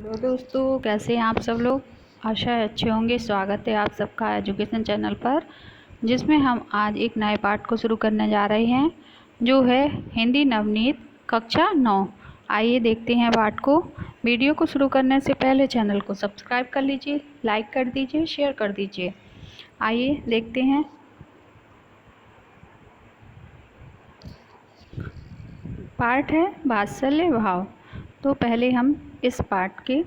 Hello दोस्तों, कैसे हैं आप सब लोग। आशा है अच्छे होंगे। स्वागत है आप सबका एजुकेशन चैनल पर, जिसमें हम आज एक नए पाठ को शुरू करने जा रहे हैं, जो है हिंदी नवनीत कक्षा 9। आइए देखते हैं पाठ को। वीडियो को शुरू करने से पहले चैनल को सब्सक्राइब कर लीजिए, लाइक कर दीजिए, शेयर कर दीजिए। आइए देखते हैं। पाठ है वात्सल्य भाव। तो पहले हम इस पाठ के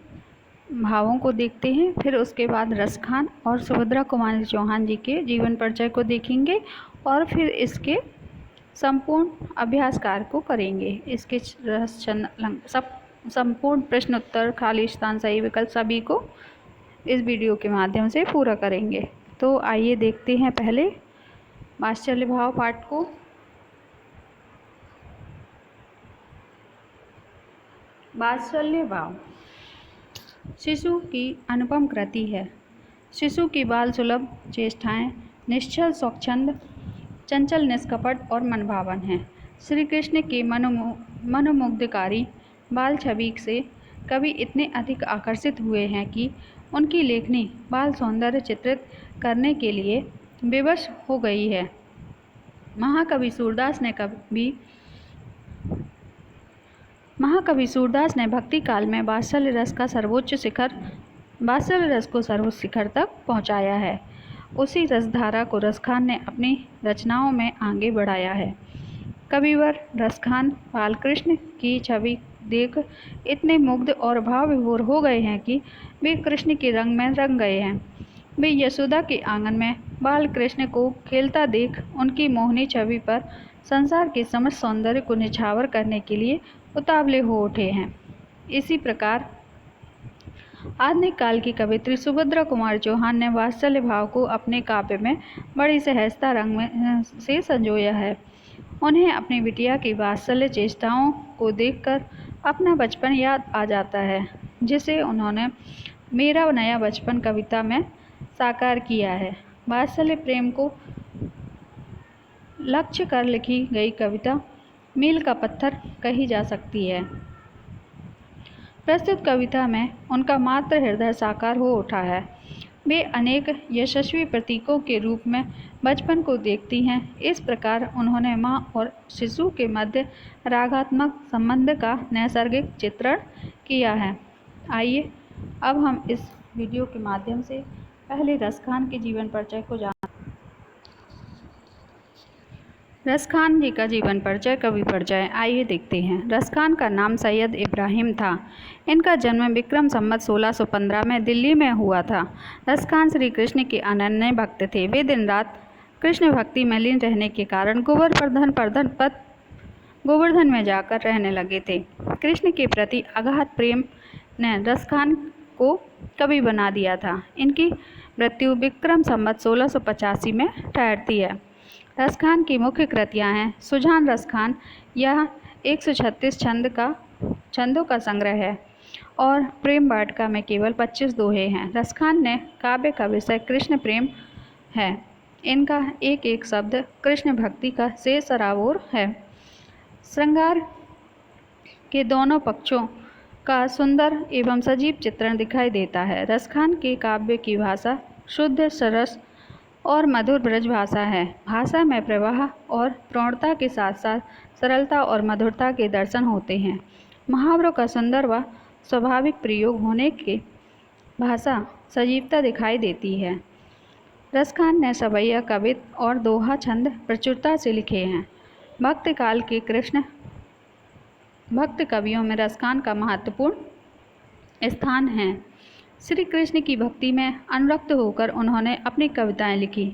भावों को देखते हैं, फिर उसके बाद रसखान और सुभद्रा कुमारी चौहान जी के जीवन परिचय को देखेंगे और फिर इसके संपूर्ण अभ्यास कार्य को करेंगे। इसके सब संपूर्ण प्रश्न उत्तर, खाली स्थान, सही विकल्प सभी को इस वीडियो के माध्यम से पूरा करेंगे। तो आइए देखते हैं पहले वात्सल्य भाव पाठ को। वात्सल्य भाव शिशु की अनुपम कृति है। शिशु की बाल सुलभ चेष्टाएं निश्चल स्वच्छंद, चंचल, निष्कपट और मनभावन हैं। श्री कृष्ण के मनोमुग्धकारी बाल छवि से कवि इतने अधिक आकर्षित हुए हैं कि उनकी लेखनी बाल सौंदर्य चित्रित करने के लिए विवश हो गई है। महाकवि सूरदास ने भक्ति काल में वात्सल्य रस को सर्वोच्च शिखर तक पहुंचाया है। उसी रसधारा को रसखान ने अपनी रचनाओं में आगे बढ़ाया है। कविवर रसखान बालकृष्ण की छवि देख इतने मुग्ध और भाव विभोर हो गए हैं कि वे कृष्ण के रंग में रंग गए हैं। वे यशोदा के आंगन में बाल कृष्ण को खेलता देख उनकी मोहनी छवि पर संसार के समस्त सौंदर्य को निछावर करने के लिए उतावले हो उठे हैं। इसी प्रकार आधुनिक काल की कवित्री सुभद्रा कुमारी चौहान ने वात्सल्य भाव को अपने काव्य में बड़ी सहजता रंग में से संजोया है। उन्हें अपनी बिटिया की वात्सल्य चेष्टाओं को देखकर अपना बचपन याद आ जाता है, जिसे उन्होंने मेरा नया बचपन कविता में साकार किया है। वात्सल्य प्रेम को लक्ष्य कर लिखी गई कविता मील का पत्थर कही जा सकती है। प्रस्तुत कविता में उनका मात्र हृदय साकार हो उठा है। वे अनेक यशस्वी प्रतीकों के रूप में बचपन को देखती हैं। इस प्रकार उन्होंने माँ और शिशु के मध्य रागात्मक संबंध का नैसर्गिक चित्रण किया है। आइए अब हम इस वीडियो के माध्यम से पहले रसखान के जीवन परिचय को जान। रसखान जी का जीवन परिचय, कवि परिचय आइए देखते हैं। रसखान का नाम सैयद इब्राहिम था। इनका जन्म विक्रम संवत 1615 में दिल्ली में हुआ था। रसखान श्री कृष्ण के अनन्य भक्त थे। वे दिन रात कृष्ण भक्ति में लीन रहने के कारण गोवर्धन में जाकर रहने लगे थे। कृष्ण के प्रति अगाध प्रेम ने रसखान को कवि बना दिया था। इनकी मृत्यु विक्रम संवत 1685 में ठहरती है। रसखान की मुख्य कृतियाँ हैं सुजान रसखान, यह 136 छंदों का संग्रह है और प्रेम वाटिका में केवल 25 दोहे हैं। रसखान ने काव्य का विषय कृष्ण प्रेम है। इनका एक एक शब्द कृष्ण भक्ति का से सराबोर है। श्रृंगार के दोनों पक्षों का सुंदर एवं सजीव चित्रण दिखाई देता है। रसखान के काव्य की भाषा शुद्ध, सरस और मधुर ब्रज भाषा है। भाषा में प्रवाह और प्रौढ़ता के साथ साथ सरलता और मधुरता के दर्शन होते हैं। मुहावरों का सुंदर व स्वाभाविक प्रयोग होने के भाषा सजीवता दिखाई देती है। रसखान ने सवैया, कवित और दोहा छंद प्रचुरता से लिखे हैं। भक्त काल के भक्त कवियों में रसखान का महत्वपूर्ण स्थान है। श्री कृष्ण की भक्ति में अनुरक्त होकर उन्होंने अपनी कविताएं लिखी।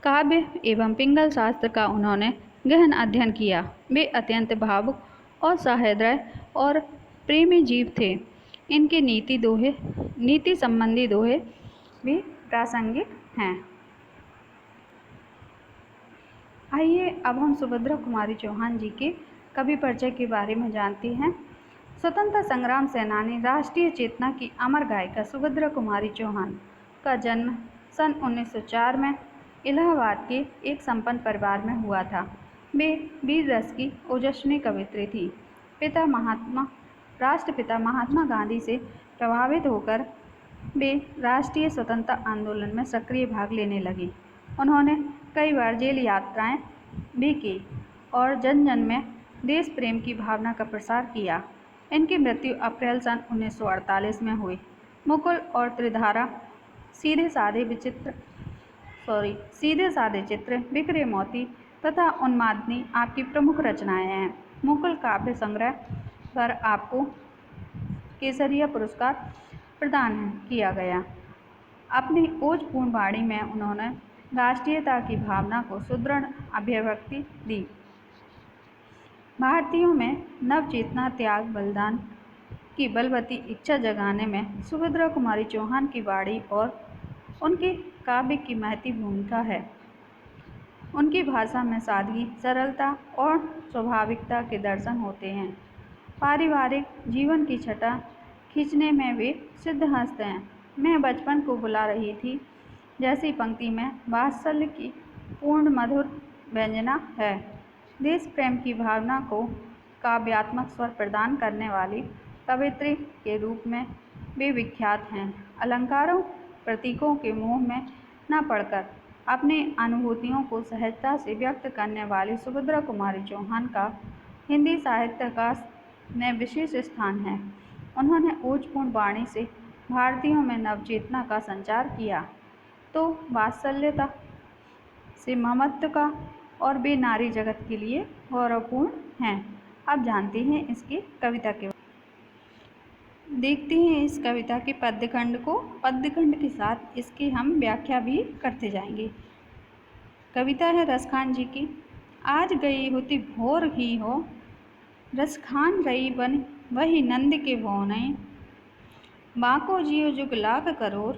काव्य एवं पिंगल शास्त्र का उन्होंने गहन अध्ययन किया। वे अत्यंत भावुक और सहृदय और प्रेमी जीव थे। इनके नीति संबंधी दोहे भी प्रासंगिक हैं। आइए अब हम सुभद्रा कुमारी चौहान जी के कवि परिचय के बारे में जानते हैं। स्वतंत्रता संग्राम सेनानी, राष्ट्रीय चेतना की अमर गायिका सुभद्रा कुमारी चौहान का जन्म सन 1904 में इलाहाबाद के एक संपन्न परिवार में हुआ था। वे वीर रस की ओजस्वी कवित्री थी। राष्ट्रपिता महात्मा गांधी से प्रभावित होकर वे राष्ट्रीय स्वतंत्रता आंदोलन में सक्रिय भाग लेने लगी। उन्होंने कई बार जेल यात्राएं भी की और जन जन में देश प्रेम की भावना का प्रसार किया। इनकी मृत्यु अप्रैल सन 1948 में हुई। मुकुल और त्रिधारा सीधे साधे चित्र, बिखरे मोती तथा उन्मादनी आपकी प्रमुख रचनाएं हैं। मुकुल काव्य संग्रह पर आपको केसरिया पुरस्कार प्रदान किया गया। अपनी ओजपूर्ण वाणी में उन्होंने राष्ट्रीयता की भावना को सुदृढ़ अभिव्यक्ति दी। भारतीयों में नवचेतना, त्याग, बलिदान की बलवती इच्छा जगाने में सुभद्रा कुमारी चौहान की वाणी और उनके काव्य की महती भूमिका है। उनकी भाषा में सादगी, सरलता और स्वाभाविकता के दर्शन होते हैं। पारिवारिक जीवन की छटा खींचने में वे सिद्धहस्त हैं। मैं बचपन को बुला रही थी जैसी पंक्ति में वात्सल्य की पूर्ण मधुर व्यंजना है। देश प्रेम की भावना को काव्यात्मक स्वर प्रदान करने वाली कवयित्री के रूप में वे विख्यात हैं। अलंकारों, प्रतीकों के मोह में न पड़कर अपनी अनुभूतियों को सहजता से व्यक्त करने वाली सुभद्रा कुमारी चौहान का हिंदी साहित्याकाश में विशेष स्थान है। उन्होंने ओजपूर्ण वाणी से भारतीयों में नवचेतना का संचार किया तो वात्सल्यता से ममत्व का और वे नारी जगत के लिए गौरवपूर्ण हैं। अब जानते हैं इसकी कविता के देखते हैं इस कविता के पद्यखंड को। पद्यखंड के साथ इसकी हम व्याख्या भी करते जाएंगे। कविता है रसखान जी की। आज गई होती भोर ही हो, रसखान रही बन वही नंद के भोनय। बाको जियो जुग लाख करोड़,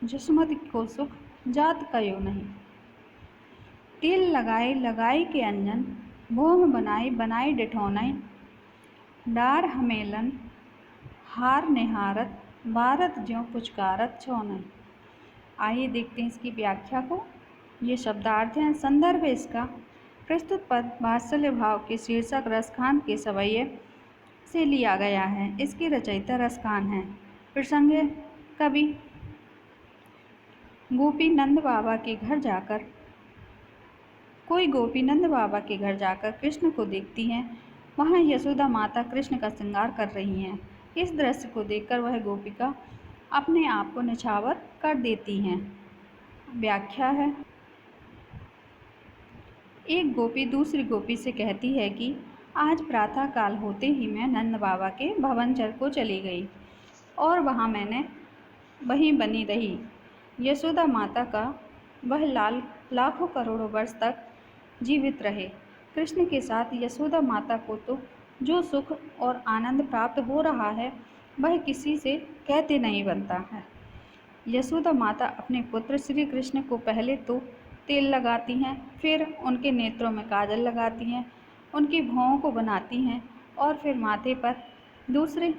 जसमत को सुख जात कयो नहीं। तिल लगाए लगाई के अंजन, भोह बनाई बनाई डिठौनय। डार हमेलन हार निहारत, भारत ज्यों पुचकारत छौनय। आइए देखते हैं इसकी व्याख्या को। ये शब्दार्थ हैं। संदर्भ इसका प्रस्तुत पद वात्सल्य भाव के शीर्षक रसखान के सवैये से लिया गया है। इसके रचयिता रसखान हैं। प्रसंग है, कवि गोपीनंद बाबा के घर जाकर कृष्ण को देखती हैं। वहाँ यशोदा माता कृष्ण का श्रृंगार कर रही हैं। इस दृश्य को देखकर वह गोपिका अपने आप को निछावर कर देती हैं। व्याख्या है, एक गोपी दूसरी गोपी से कहती है कि आज प्रातः काल होते ही मैं नंद बाबा के भवनचर को चली गई और वहाँ मैंने वहीं बनी रही। यशोदा माता का वह लाल लाखों करोड़ों वर्ष तक जीवित रहे। कृष्ण के साथ यशोदा माता को तो जो सुख और आनंद प्राप्त हो रहा है वह किसी से कहते नहीं बनता है। यशोदा माता अपने पुत्र श्री कृष्ण को पहले तो तेल लगाती हैं, फिर उनके नेत्रों में काजल लगाती हैं, उनकी भौहों को बनाती हैं और फिर माथे पर दूसरे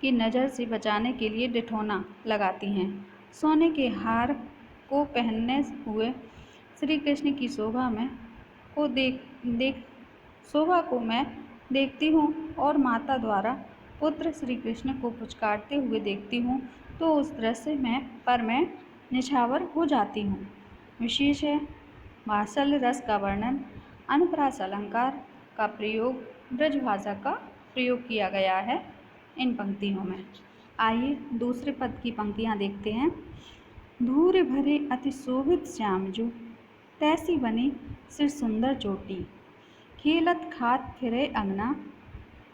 की नज़र से बचाने के लिए डिठौना लगाती हैं। सोने के हार को पहनने हुए श्री कृष्ण की शोभा को मैं देखती हूँ और माता द्वारा पुत्र श्री कृष्ण को पुचकारते हुए देखती हूँ तो उस दृश्य पर मैं निछावर हो जाती हूँ। विशेष है, वात्सल्य रस का वर्णन, अनुप्रास अलंकार का प्रयोग, ब्रजभाषा का प्रयोग किया गया है इन पंक्तियों में। आइए दूसरे पद की पंक्तियाँ देखते हैं। धूरे भरे अति शोभित श्याम जो, तैसी बनी सिर सुंदर चोटी। खेलत खात फिरे अंगना,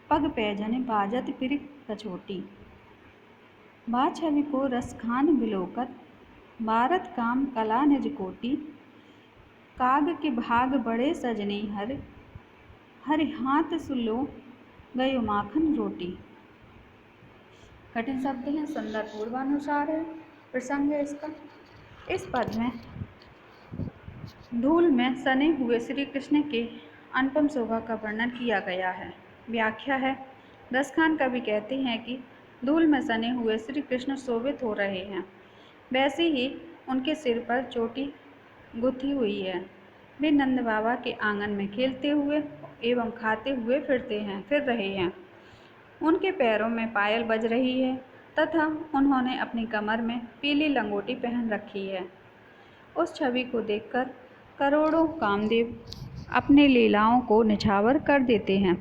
पग पैजने बाजत फिर कछोटी। बा छवि को रसखान बिलोकत, भारत काम कला निज कोटि। काग के भाग बड़े सजने हरि हाथ सुलो गयो माखन रोटी। कठिन शब्द हैं, संदर्भ पूर्वानुसार है। प्रसंग है इसका, इस पद में धूल में सने हुए श्री कृष्ण के अनुपम शोभा का वर्णन किया गया है। व्याख्या है, रसखान कवि कहते हैं कि धूल में सने हुए श्री कृष्ण शोभित हो रहे हैं, वैसे ही उनके सिर पर चोटी गुथी हुई है। वे नंद बाबा के आंगन में खेलते हुए एवं खाते हुए फिर रहे हैं। उनके पैरों में पायल बज रही है तथा उन्होंने अपनी कमर में पीली लंगोटी पहन रखी है। उस छवि को देखकर करोड़ों कामदेव अपने लीलाओं को निछावर कर देते हैं।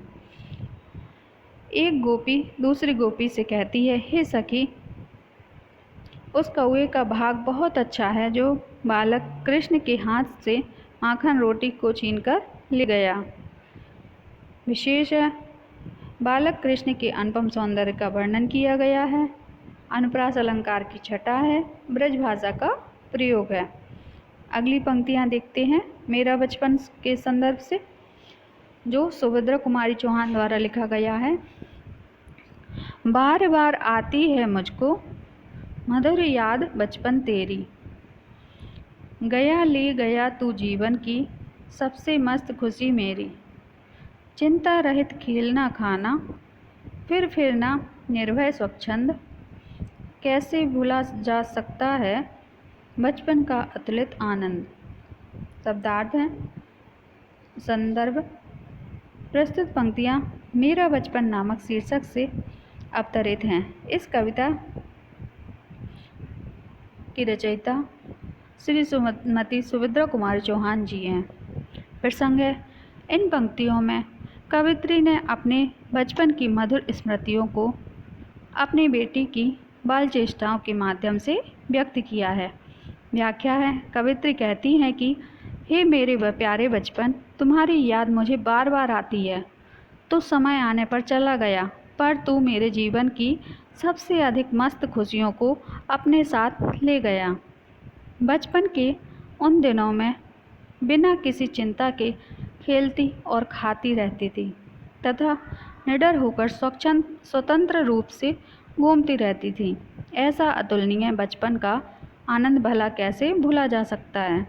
एक गोपी दूसरी गोपी से कहती है, हे सखी, उस कौए का भाग बहुत अच्छा है जो बालक कृष्ण के हाथ से माखन रोटी को छीनकर ले गया। विशेष है, बालक कृष्ण के अनुपम सौंदर्य का वर्णन किया गया है। अनुप्रास अलंकार की छटा है, ब्रज भाषा का प्रयोग है। अगली पंक्तियां देखते हैं मेरा बचपन के संदर्भ से, जो सुभद्रा कुमारी चौहान द्वारा लिखा गया है। बार बार आती है मुझको मधुर याद बचपन तेरी, गया ले गया तू जीवन की सबसे मस्त खुशी मेरी। चिंता रहित खेलना खाना, फिर फिरना निर्भय स्वच्छंद, कैसे भूला जा सकता है बचपन का अतुलित आनंद। शब्दार्थ हैं। संदर्भ, प्रस्तुत पंक्तियाँ मेरा बचपन नामक शीर्षक से अवतरित हैं। इस कविता की रचयिता श्री श्रीमती सुभद्रा कुमारी चौहान जी हैं। प्रसंग है, इन पंक्तियों में कवित्री ने अपने बचपन की मधुर स्मृतियों को अपनी बेटी की बाल चेष्टाओं के माध्यम से व्यक्त किया है। व्याख्या है, कवित्री कहती हैं कि हे मेरे प्यारे बचपन, तुम्हारी याद मुझे बार बार आती है। तो समय आने पर चला गया, पर तू मेरे जीवन की सबसे अधिक मस्त खुशियों को अपने साथ ले गया। बचपन के उन दिनों में बिना किसी चिंता के खेलती और खाती रहती थी तथा निडर होकर स्वतंत्र रूप से घूमती रहती थी। ऐसा अतुलनीय बचपन का आनंद भला कैसे भूला जा सकता है,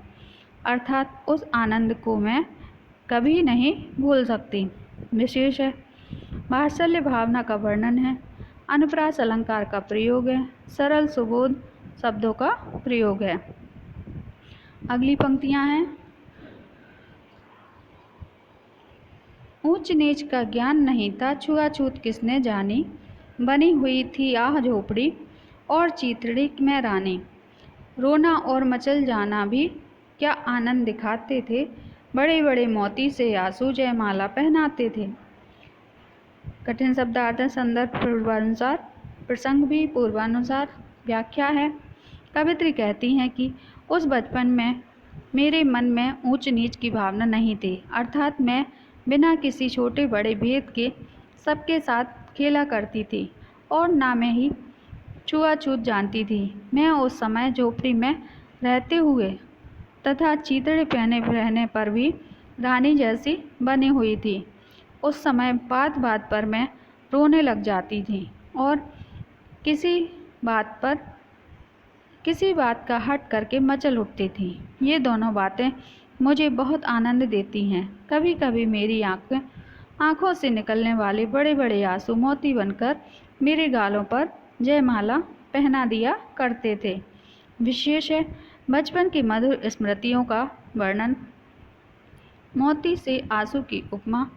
अर्थात उस आनंद को मैं कभी नहीं भूल सकती। विशेष है, वात्सल्य भावना का वर्णन है, अनुप्रास अलंकार का प्रयोग है, सरल सुबोध शब्दों का प्रयोग है। अगली पंक्तियां हैं, ऊंच नीच का ज्ञान नहीं था, छुआछूत किसने जानी, बनी हुई थी आह झोपड़ी और चीतड़ी में रानी। रोना और मचल जाना भी क्या आनंद दिखाते थे, बड़े बड़े मोती से आंसू जयमाला पहनाते थे। कठिन शब्दार्थ, संदर्भ पूर्वानुसार, प्रसंग भी पूर्वानुसार। व्याख्या है, कवित्री कहती हैं कि उस बचपन में मेरे मन में ऊंच नीच की भावना नहीं थी, अर्थात मैं बिना किसी छोटे बड़े भेद के सबके साथ खेला करती थी और ना मैं ही छुआछूत जानती थी। मैं उस समय झोपड़ी में रहते हुए तथा चीतड़े पहने रहने पर भी रानी जैसी बनी हुई थी। उस समय बात बात पर मैं रोने लग जाती थी और किसी बात का हट करके मचल उठती थी। ये दोनों बातें मुझे बहुत आनंद देती हैं। कभी कभी मेरी आँखों से निकलने वाले बड़े बड़े आंसू मोती बनकर मेरे गालों पर जयमाला पहना दिया करते थे। विशेष है, बचपन की मधुर स्मृतियों का वर्णन, मोती से आंसू की उपमा,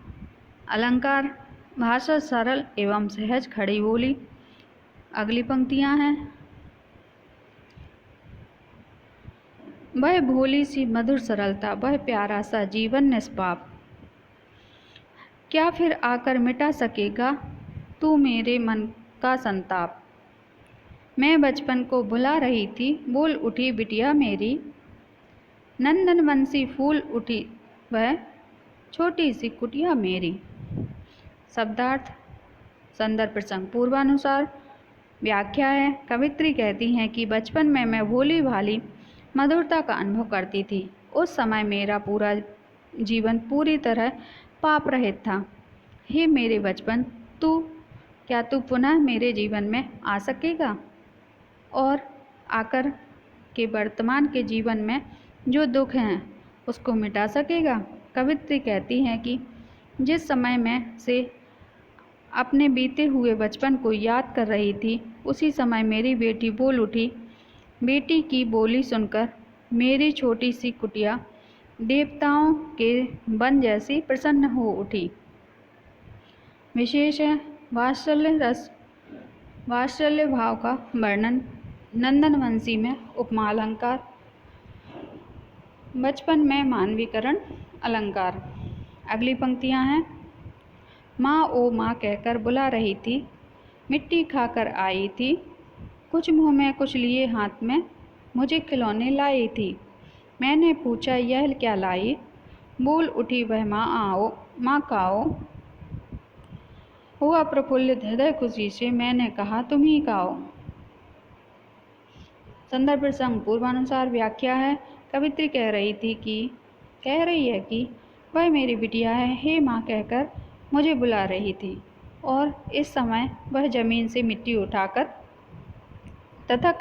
अलंकार, भाषा सरल एवं सहज खड़ी बोली। अगली पंक्तियां हैं, वह भोली सी मधुर सरलता, वह प्यारा सा जीवन निष्पाप, क्या फिर आकर मिटा सकेगा तू मेरे मन का संताप। मैं बचपन को भुला रही थी, बोल उठी बिटिया मेरी, नंदन बंसी फूल उठी वह छोटी सी कुटिया मेरी। शब्दार्थ, संदर्भ प्रसंग पूर्वानुसार। व्याख्या है, कवित्री कहती हैं कि बचपन में मैं भोली भाली मधुरता का अनुभव करती थी। उस समय मेरा पूरा जीवन पूरी तरह पाप रहित था। हे मेरे बचपन, क्या तू पुनः मेरे जीवन में आ सकेगा और आकर के वर्तमान के जीवन में जो दुख हैं उसको मिटा सकेगा। कवित्री कहती हैं कि जिस समय मैं से अपने बीते हुए बचपन को याद कर रही थी, उसी समय मेरी बेटी बोल उठी। बेटी की बोली सुनकर मेरी छोटी सी कुटिया देवताओं के वन जैसी प्रसन्न हो उठी। विशेष है, वात्सल्य भाव का वर्णन नंदनवंशी में उपमा अलंकार, बचपन में मानवीकरण अलंकार। अगली पंक्तियां हैं। माँ ओ माँ कहकर बुला रही थी, मिट्टी खाकर आई थी, कुछ मुँह में कुछ लिए हाथ में, मुझे खिलौने लाई थी। मैंने पूछा यह क्या लाई, बोल उठी वह माँ काओ। हुआ प्रफुल्लित हृदय खुशी से, मैंने कहा तुम ही खाओ। संदर्भ प्रसंग पूर्वानुसार व्याख्या है। कवित्री कह रही है कि वह मेरी बिटिया है, हे माँ कहकर मुझे बुला रही थी और इस समय वह जमीन से मिट्टी उठाकर तथा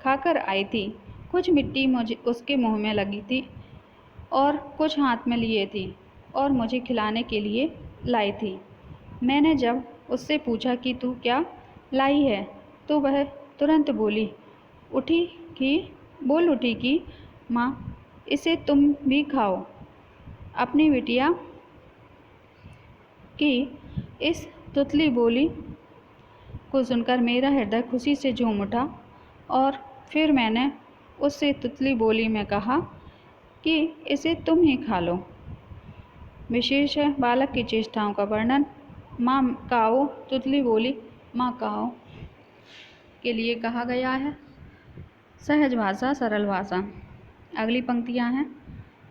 खाकर आई थी। कुछ मिट्टी मुझे उसके मुंह में लगी थी और कुछ हाथ में लिए थी और मुझे खिलाने के लिए लाई थी। मैंने जब उससे पूछा कि तू क्या लाई है, तो वह तुरंत बोल उठी कि माँ इसे तुम भी खाओ। अपनी बिटिया की इस तुतली बोली को सुनकर मेरा हृदय खुशी से झूम उठा और फिर मैंने उससे तुतली बोली में कहा कि इसे तुम ही खा लो। विशेष है बालक की चेष्टाओं का वर्णन। माँ काओ, तुतली बोली माँ काओ के लिए कहा गया है। सहज भाषा, सरल भाषा। अगली पंक्तियाँ हैं।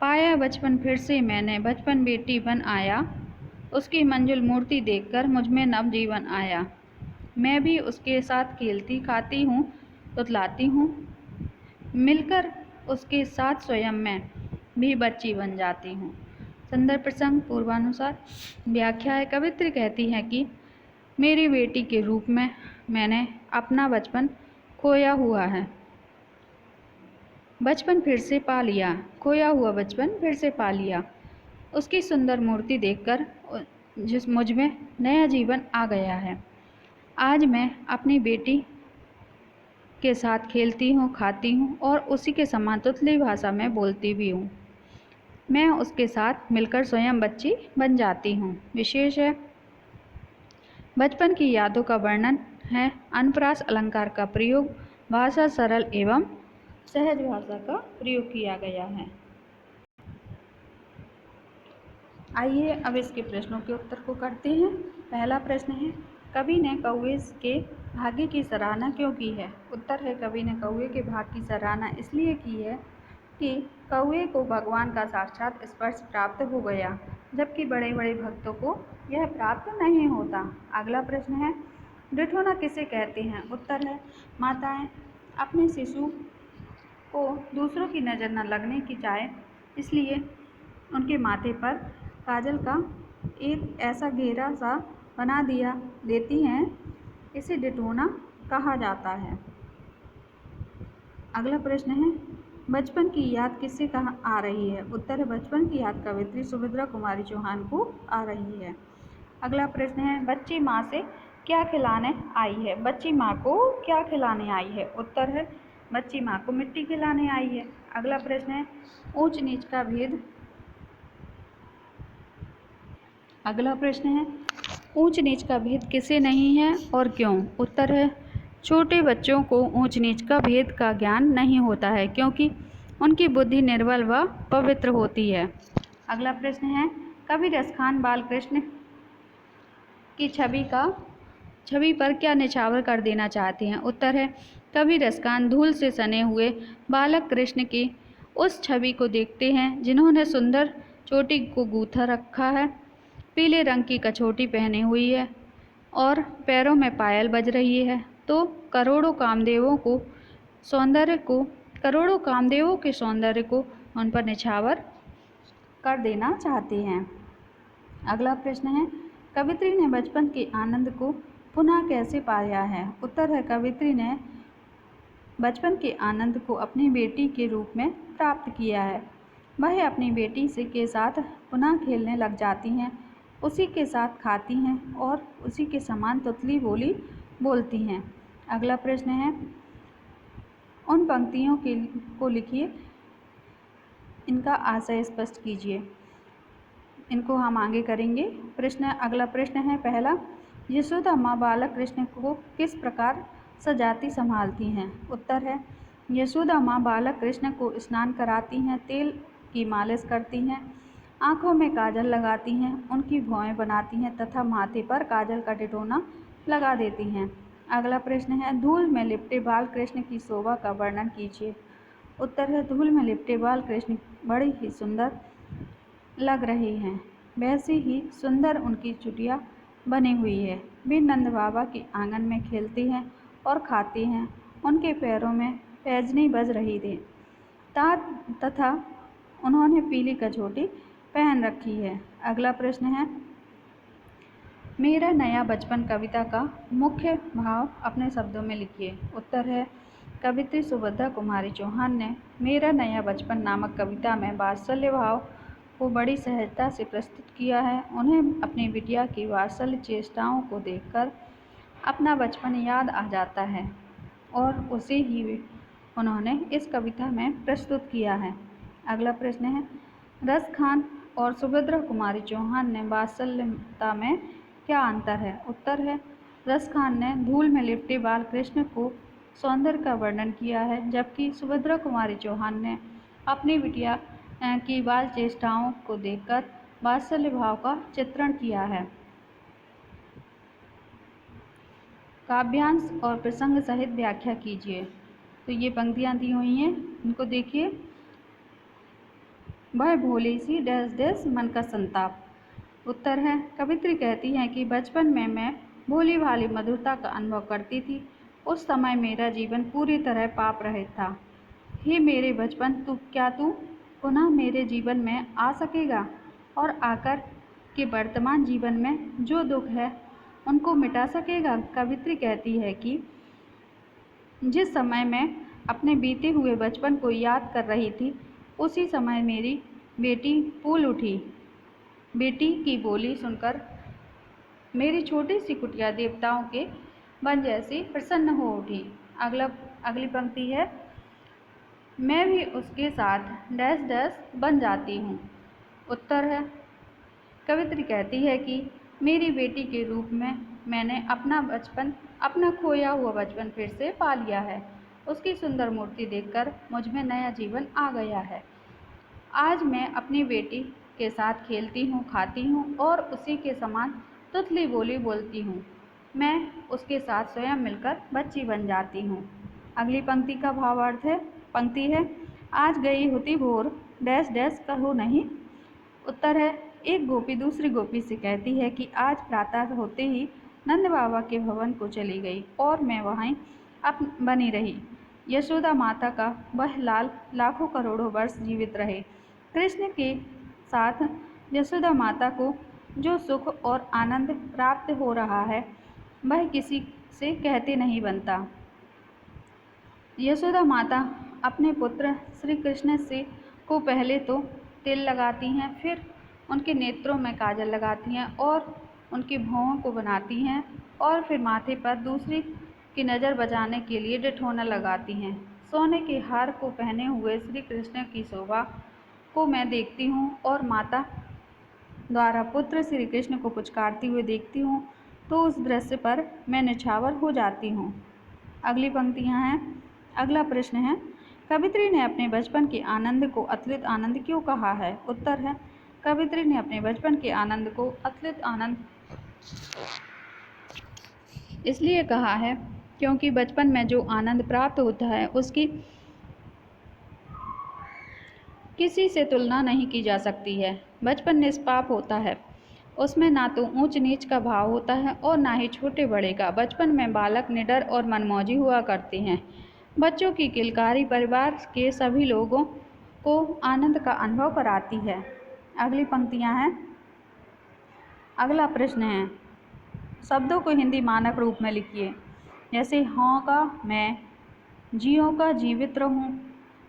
पाया बचपन फिर से मैंने, बचपन बेटी बन आया, उसकी मंजुल मूर्ति देखकर मुझ में नव जीवन आया। मैं भी उसके साथ खेलती, खाती हूँ, तुतलाती हूँ, मिलकर उसके साथ स्वयं मैं भी बच्ची बन जाती हूँ। संदर्भ प्रसंग पूर्वानुसार व्याख्या है। कवित्री कहती है कि मेरी बेटी के रूप में मैंने अपना बचपन खोया हुआ है, बचपन फिर से पा लिया, खोया हुआ बचपन फिर से पा लिया। उसकी सुंदर मूर्ति देखकर मुझ में नया जीवन आ गया है। आज मैं अपनी बेटी के साथ खेलती हूँ, खाती हूँ और उसी के समान तुतली भाषा में बोलती भी हूँ। मैं उसके साथ मिलकर स्वयं बच्ची बन जाती हूँ। विशेष है बचपन की यादों का वर्णन है। अनुप्रास अलंकार का प्रयोग, भाषा सरल एवं सहज भाषा का प्रयोग किया गया है। आइए अब इसके प्रश्नों के उत्तर को करते हैं। पहला प्रश्न है, कवि ने कौवे के भाग्य की सराहना क्यों की है? उत्तर है, कवि ने कौवे के भाग्य की सराहना इसलिए की है कि कौवे को भगवान का साक्षात स्पर्श प्राप्त हो गया, जबकि बड़े बड़े भक्तों को यह प्राप्त नहीं होता। अगला प्रश्न है, डिठोना किसे कहते हैं? उत्तर है, माताएं अपने शिशु को दूसरों की नज़र न लगने की चाहे इसलिए उनके माथे पर काजल का एक ऐसा घेरा सा बना देती हैं, इसे डिठोना कहा जाता है। अगला प्रश्न है, बचपन की याद किससे आ रही है? उत्तर है, बचपन की याद कवित्री सुभद्रा कुमारी चौहान को आ रही है। अगला प्रश्न है, बच्ची माँ से क्या खिलाने आई है? बच्ची माँ को क्या खिलाने आई है? उत्तर है, बच्ची माँ को मिट्टी खिलाने आई है। अगला प्रश्न है, ऊंच नीच का भेद ऊंच नीच का भेद किसे नहीं है और क्यों? उत्तर है, छोटे बच्चों को ऊंच नीच का भेद का ज्ञान नहीं होता है, क्योंकि उनकी बुद्धि निर्बल व पवित्र होती है। अगला प्रश्न है, कवि रसखान बालकृष्ण की छवि पर क्या निछावर कर देना चाहते हैं? उत्तर है, कवि रसखान धूल से सने हुए बालक कृष्ण की उस छवि को देखते हैं जिन्होंने सुंदर चोटी को गूंथा रखा है, पीले रंग की कछोटी पहनी हुई है और पैरों में पायल बज रही है, तो करोड़ों कामदेवों के सौंदर्य को उन पर निछावर कर देना चाहते हैं। अगला प्रश्न है, कवित्री ने बचपन के आनंद को पुनः कैसे पाया है? उत्तर है, कवित्री ने बचपन के आनंद को अपनी बेटी के रूप में प्राप्त किया है। वह अपनी बेटी के साथ पुनः खेलने लग जाती हैं, उसी के साथ खाती हैं और उसी के समान तुतली बोली बोलती हैं। अगला प्रश्न है, उन पंक्तियों को लिखिए, इनका आशय स्पष्ट कीजिए। इनको हम आगे करेंगे। अगला प्रश्न है पहला, यशोदा माँ बालक कृष्ण को किस प्रकार सजाती संभालती हैं? उत्तर है, यशोदा माँ बालक कृष्ण को स्नान कराती हैं, तेल की मालिश करती हैं, आँखों में काजल लगाती हैं, उनकी भौहें बनाती हैं तथा माथे पर काजल का टिटोना लगा देती हैं। अगला प्रश्न है, धूल में लिपटे बाल कृष्ण की शोभा का वर्णन कीजिए। उत्तर है, धूल में लिपटे बाल कृष्ण बड़ी ही सुंदर लग रही हैं। वैसी ही सुंदर उनकी चुटिया बनी हुई है। वे नंद बाबा के आंगन में खेलती हैं और खाती हैं। उनके पैरों में पैजनी बज रही थी तथा उन्होंने पीली कछोटी पहन रखी है। अगला प्रश्न है, मेरा नया बचपन कविता का मुख्य भाव अपने शब्दों में लिखिए। उत्तर है, कवित्री सुभद्रा कुमारी चौहान ने मेरा नया बचपन नामक कविता में वात्सल्य भाव को बड़ी सहजता से प्रस्तुत किया है। उन्हें अपनी बिटिया की वात्सल्य चेष्टाओं को देखकर अपना बचपन याद आ जाता है और उसे ही उन्होंने इस कविता में प्रस्तुत किया है। अगला प्रश्न है, रस खान और सुभद्रा कुमारी चौहान ने वात्सल्यता में क्या अंतर है? उत्तर है, रस खान ने धूल में लिपटे बाल कृष्ण को सौंदर्य का वर्णन किया है, जबकि सुभद्रा कुमारी चौहान ने अपनी बिटिया की बाल चेष्टाओं को देखकर वात्सल्य भाव का चित्रण किया है। काव्यांश और प्रसंग सहित व्याख्या कीजिए। तो ये पंक्तियाँ दी हुई हैं, इनको देखिए। वह भोली सी डैश डैश मन का संताप। उत्तर है, कवित्री कहती हैं कि बचपन में मैं भोली भाली मधुरता का अनुभव करती थी। उस समय मेरा जीवन पूरी तरह पाप रहित था। हे मेरे बचपन, तू पुनः मेरे जीवन में आ सकेगा और आकर के वर्तमान जीवन में जो दुख है उनको मिटा सकेगा। कवित्री कहती है कि जिस समय मैं अपने बीते हुए बचपन को याद कर रही थी, उसी समय मेरी बेटी फूल उठी। बेटी की बोली सुनकर मेरी छोटी सी कुटिया देवताओं के वन जैसी प्रसन्न हो उठी। अगली पंक्ति है, मैं भी उसके साथ डैश डैश बन जाती हूँ। उत्तर है, कवित्री कहती है कि मेरी बेटी के रूप में मैंने अपना खोया हुआ बचपन फिर से पा लिया है। उसकी सुंदर मूर्ति देखकर मुझ में नया जीवन आ गया है। आज मैं अपनी बेटी के साथ खेलती हूँ, खाती हूँ और उसी के समान तुतली बोली बोलती हूँ। मैं उसके साथ स्वयं मिलकर बच्ची बन जाती हूँ। अगली पंक्ति का भावार्थ है, पंक्ति है, आज गई होती भोर डैश डैश कहो नहीं। उत्तर है, एक गोपी दूसरी गोपी से कहती है कि आज प्रातः होते ही नंद बाबा के भवन को चली गई और मैं वहीं बनी रही। यशोदा माता का वह लाल लाखों करोड़ों वर्ष जीवित रहे। कृष्ण के साथ यशोदा माता को जो सुख और आनंद प्राप्त हो रहा है वह किसी से कहते नहीं बनता। यशोदा माता अपने पुत्र श्री कृष्ण से को पहले तो तेल लगाती हैं, फिर उनके नेत्रों में काजल लगाती हैं और उनकी भौहों को बनाती हैं और फिर माथे पर दूसरी की नज़र बचाने के लिए डिठौना लगाती हैं। सोने के हार को पहने हुए श्री कृष्ण की शोभा को मैं देखती हूँ और माता द्वारा पुत्र श्री कृष्ण को पुचकारती हुए देखती हूँ तो उस दृश्य पर मैं निछावर हो जाती हूँ। अगली पंक्तियाँ हैं। अगला प्रश्न है, कवित्री ने अपने बचपन के आनंद को अतुलित आनंद क्यों कहा है? उत्तर है, कवित्री ने अपने बचपन के आनंद को अतुलित आनंद इसलिए कहा है क्योंकि बचपन में जो आनंद प्राप्त होता है उसकी किसी से तुलना नहीं की जा सकती है। बचपन निष्पाप होता है, उसमें ना तो ऊंच नीच का भाव होता है और ना ही छोटे बड़े का। बचपन में बालक निडर और मनमौजी हुआ करते हैं। बच्चों की किलकारी परिवार के सभी लोगों को आनंद का अनुभव कराती है। अगली पंक्तियां हैं। अगला प्रश्न है, शब्दों को हिंदी मानक रूप में लिखिए। जैसे हाँ का मैं, जियो का जीवित रहूं,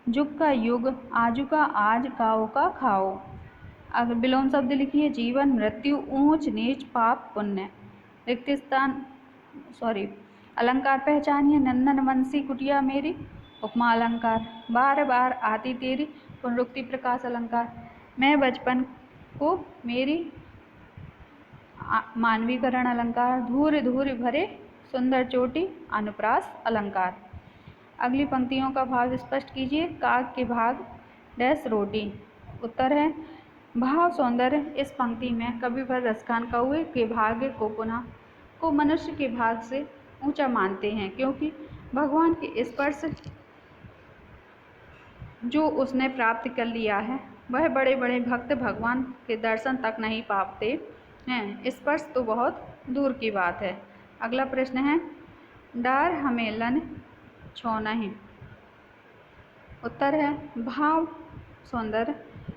जुग का युग, आजू का आज, खाओ का खाओ। अगर विलोम शब्द लिखिए, जीवन, मृत्यु, ऊंच नीच, पाप पुण्य। रिक्त स्थान अलंकार पहचानिए, नंदन वंशी कुटिया मेरी। उपमा अलंकार, बार बार आती तेरी। पुनरुक्ति प्रकाश अलंकार, मैं बचपन को मेरी मानवीकरण अलंकार, धूर्य धूर्य भरे सुंदर चोटी, अनुप्रास अलंकार। अगली पंक्तियों का भाव स्पष्ट कीजिए। काग के भाग डैश रोटी। उत्तर है भाव सौंदर्य। इस पंक्ति में कविवर रसखान कौवे के भाग्य को मनुष्य के भाग से ऊंचा मानते हैं, क्योंकि भगवान के स्पर्श जो उसने प्राप्त कर लिया है, वह बड़े बड़े भक्त भगवान के दर्शन तक नहीं पाते हैं। स्पर्श तो बहुत दूर की बात है। अगला प्रश्न है डार हमेलन छो नहीं। उत्तर है भाव सौंदर्य।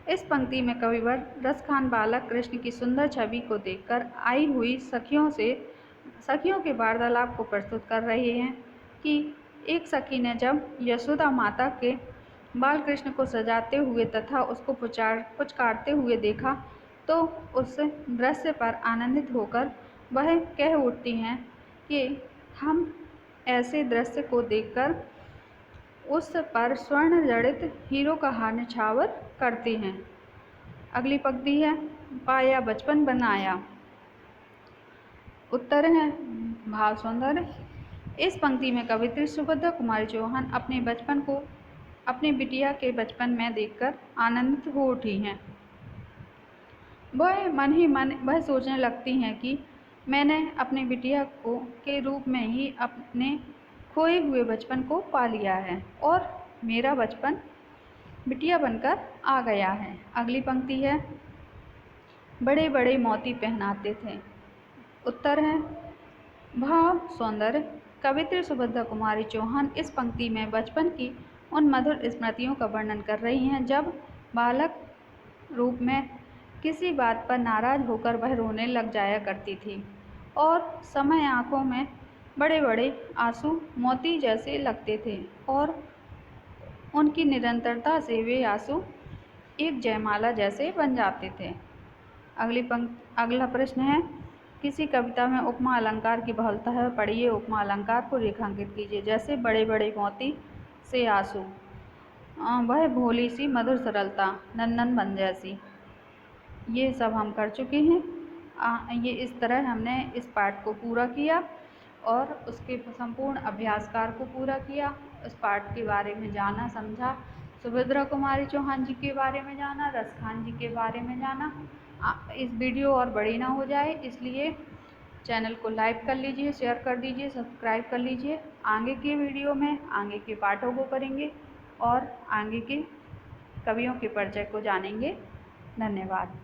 इस पंक्ति में कविवर रसखान बालक कृष्ण की सुंदर छवि को देखकर आई हुई सखियों के वार्तालाप को प्रस्तुत कर रहे हैं कि एक सखी ने जब यशोदा माता के बाल कृष्ण को सजाते हुए तथा उसको पुचकारते हुए देखा, तो उस दृश्य पर आनंदित होकर वह कह उठती हैं कि हम ऐसे दृश्य को देखकर उस पर स्वर्ण जड़ित हीरो का हार न्यौछावर करते हैं। अगली पंक्ति है पाया बचपन बनाया। उत्तर है भाव सौंदर्य। इस पंक्ति में कवित्री सुभद्रा कुमारी चौहान अपने बचपन को अपनी बिटिया के बचपन में देखकर आनंदित हो उठी हैं। वह मन ही मन वह सोचने लगती हैं कि मैंने अपनी बिटिया के रूप में ही अपने खोए हुए बचपन को पा लिया है और मेरा बचपन बिटिया बनकर आ गया है। अगली पंक्ति है बड़े बड़े मोती पहनाते थे। उत्तर है भाव सौंदर्य। कवित्री सुभद्रा कुमारी चौहान इस पंक्ति में बचपन की उन मधुर स्मृतियों का वर्णन कर रही हैं जब बालक रूप में किसी बात पर नाराज होकर वह रोने लग जाया करती थी और समय आँखों में बड़े बड़े आंसू मोती जैसे लगते थे और उनकी निरंतरता से वे आंसू एक जयमाला जैसे बन जाते थे। अगला प्रश्न है किसी कविता में उपमा अलंकार की बहुलता है, पढ़िए उपमा अलंकार को रेखांकित कीजिए। जैसे बड़े बड़े मोती से आंसू, वह भोली सी मधुर सरलता, नंदन बन जैसी। ये सब हम कर चुके हैं। ये इस तरह हमने इस पाठ को पूरा किया और उसके संपूर्ण अभ्यासकार को पूरा किया। इस पाठ के बारे में जाना, समझा, सुभद्रा कुमारी चौहान जी के बारे में जाना, रसखान जी के बारे में जाना। इस वीडियो और बड़ी ना हो जाए, इसलिए चैनल को लाइक कर लीजिए, शेयर कर दीजिए, सब्सक्राइब कर लीजिए। आगे के वीडियो में आगे के पाठों को करेंगे और आगे के कवियों के परिचय को जानेंगे। धन्यवाद।